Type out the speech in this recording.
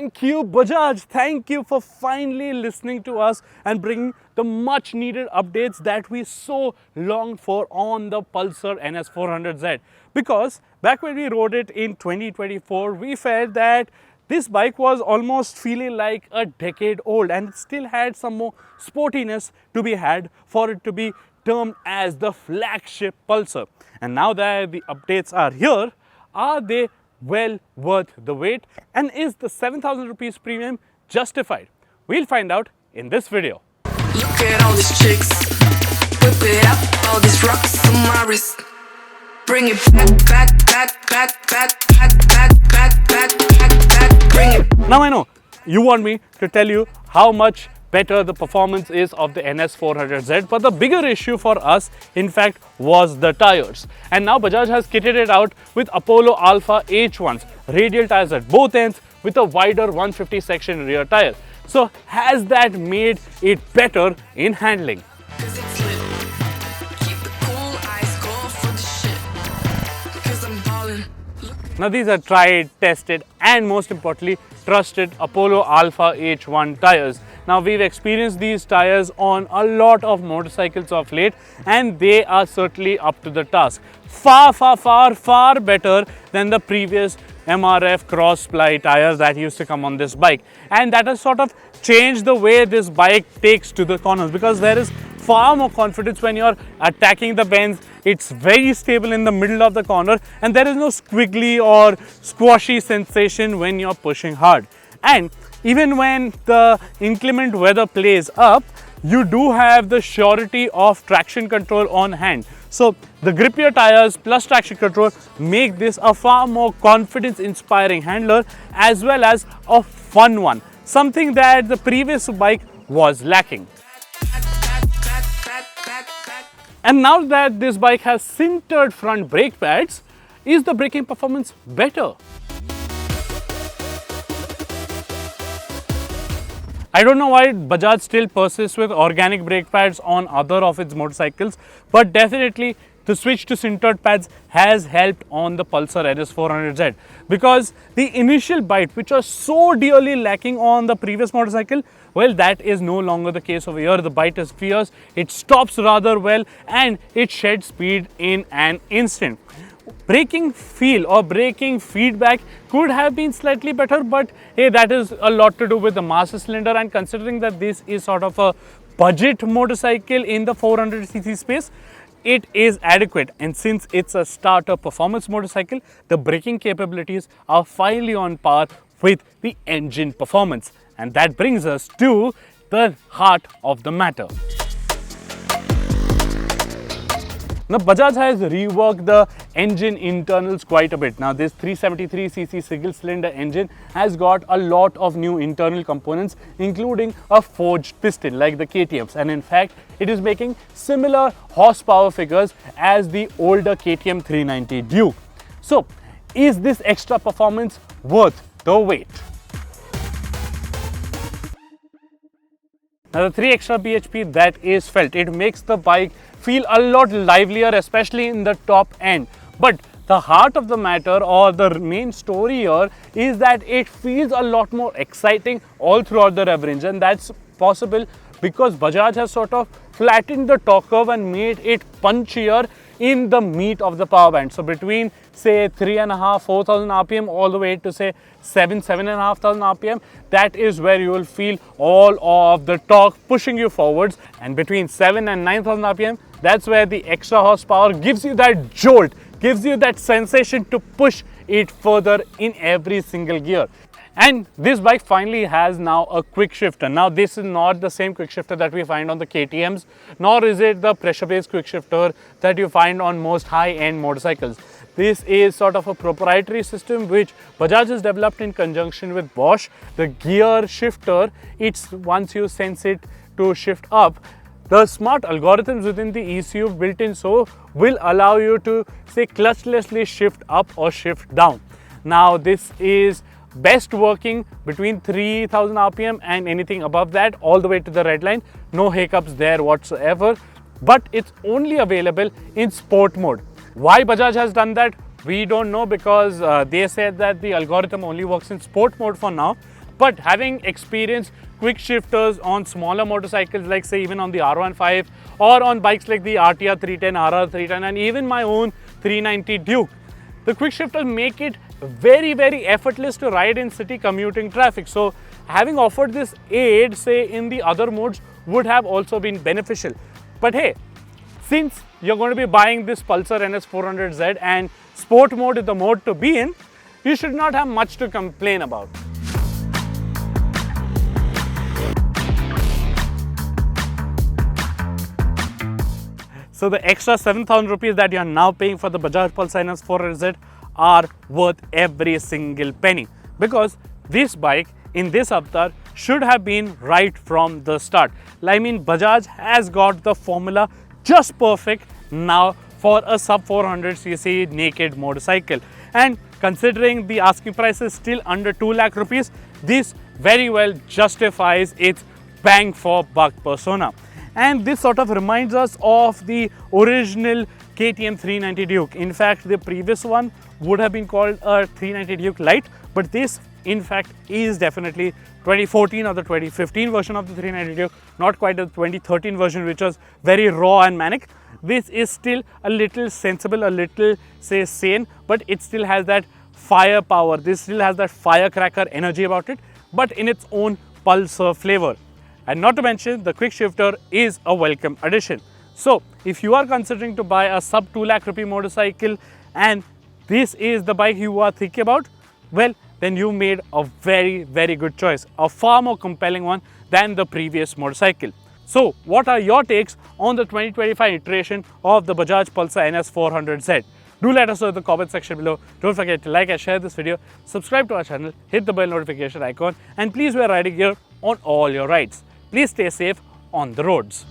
Thank you, Bajaj. Thank you for finally listening to us and bringing the much needed updates that we so longed for on the Pulsar NS400Z. Because back when we rode it in 2024, we felt that this bike was almost feeling like a decade old and it still had some more sportiness to be had for it to be termed as the flagship Pulsar. And now that the updates are here, are they well worth the wait, and is the 7,000 rupees premium justified? We'll find out in this video. Look at all these chicks, whip it up, all these rocks on my wrist. Bring it back, bring it. Now I know you want me to tell you how much better the performance is of the NS400Z, but the bigger issue for us in fact was the tires. And now Bajaj has kitted it out with Apollo Alpha H1s, radial tires at both ends with a wider 150 section rear tire. So has that made it better in handling? Now these are tried, tested and most importantly trusted Apollo Alpha H1 tires. Now we've experienced these tires on a lot of motorcycles of late and they are certainly up to the task. Far better than the previous MRF cross-ply tires that used to come on this bike. And that has sort of changed the way this bike takes to the corners, because there is far more confidence when you're attacking the bends. It's very stable in the middle of the corner and there is no squiggly or squashy sensation when you're pushing hard. And even when the inclement weather plays up, you do have the surety of traction control on hand. So the grippier tires plus traction control make this a far more confidence inspiring handler as well as a fun one, something that the previous bike was lacking. And now that this bike has sintered front brake pads, is the braking performance better? I don't know why Bajaj still persists with organic brake pads on other of its motorcycles, but definitely the switch to sintered pads has helped on the Pulsar NS400Z, because the initial bite, which was so dearly lacking on the previous motorcycle, well, that is no longer the case over here. The bite is fierce, it stops rather well and it sheds speed in an instant. Braking feel or braking feedback could have been slightly better, but hey, that is a lot to do with the master cylinder, and considering that this is sort of a budget motorcycle in the 400cc space, it is adequate. And since it's a starter performance motorcycle, the braking capabilities are finally on par with the engine performance. And that brings us to the heart of the matter. Now Bajaj has reworked the engine internals quite a bit. Now this 373cc single cylinder engine has got a lot of new internal components, including a forged piston like the KTM's, and in fact it is making similar horsepower figures as the older KTM 390 Duke. So is this extra performance worth the wait? Now the 3 extra bhp that is felt, it makes the bike feel a lot livelier, especially in the top end. But the heart of the matter or the main story here is that it feels a lot more exciting all throughout the rev range, and that's possible because Bajaj has sort of flattened the torque curve and made it punchier in the meat of the power band. So between say 3,500–4,000 RPM all the way to say 7,500 RPM, that is where you will feel all of the torque pushing you forwards, and between 7,000 and 9,000 RPM, that's where the extra horsepower gives you that jolt, gives you that sensation to push it further in every single gear. And this bike finally has now a quick shifter. Now this is not the same quick shifter that we find on the KTM's, nor is it the pressure based quick shifter that you find on most high end motorcycles. This is sort of a proprietary system which Bajaj has developed in conjunction with Bosch. The gear shifter, it's once you sense it to shift up, the smart algorithms within the ECU built in so will allow you to say clutchlessly shift up or shift down. Now this is best working between 3,000 RPM and anything above that all the way to the red line. No hiccups there whatsoever, but it's only available in sport mode. Why Bajaj has done that, we don't know, because they said that the algorithm only works in sport mode for now. But having experienced quick shifters on smaller motorcycles, like say even on the R15 or on bikes like the RTR 310, RR 310 and even my own 390 Duke, the quick shifters make it very effortless to ride in city commuting traffic. So having offered this aid, say in the other modes, would have also been beneficial. But hey, since you're going to be buying this Pulsar NS400Z and sport mode is the mode to be in, you should not have much to complain about. So the extra 7,000 rupees that you are now paying for the Bajaj Pulsar NS400Z are worth every single penny, because this bike in this avatar should have been right from the start. I mean, Bajaj has got the formula just perfect now for a sub 400cc naked motorcycle, and considering the asking price is still under 2 lakh rupees, this very well justifies its bang for buck persona. And this sort of reminds us of the original KTM 390 Duke. In fact, the previous one would have been called a 390 Duke Lite, but this in fact is definitely 2014 or the 2015 version of the 390 Duke, not quite the 2013 version, which was very raw and manic. This is still a little sensible, a little say sane, but it still has that firepower. This still has that firecracker energy about it, but in its own Pulsar flavor. And not to mention, the quick shifter is a welcome addition. So if you are considering to buy a sub 2 lakh rupee motorcycle and this is the bike you are thinking about, well, then you made a very good choice, a far more compelling one than the previous motorcycle. So what are your takes on the 2025 iteration of the Bajaj Pulsar NS400Z? Do let us know in the comment section below. Don't forget to like and share this video, subscribe to our channel, hit the bell notification icon, and please wear riding gear on all your rides. Please stay safe on the roads.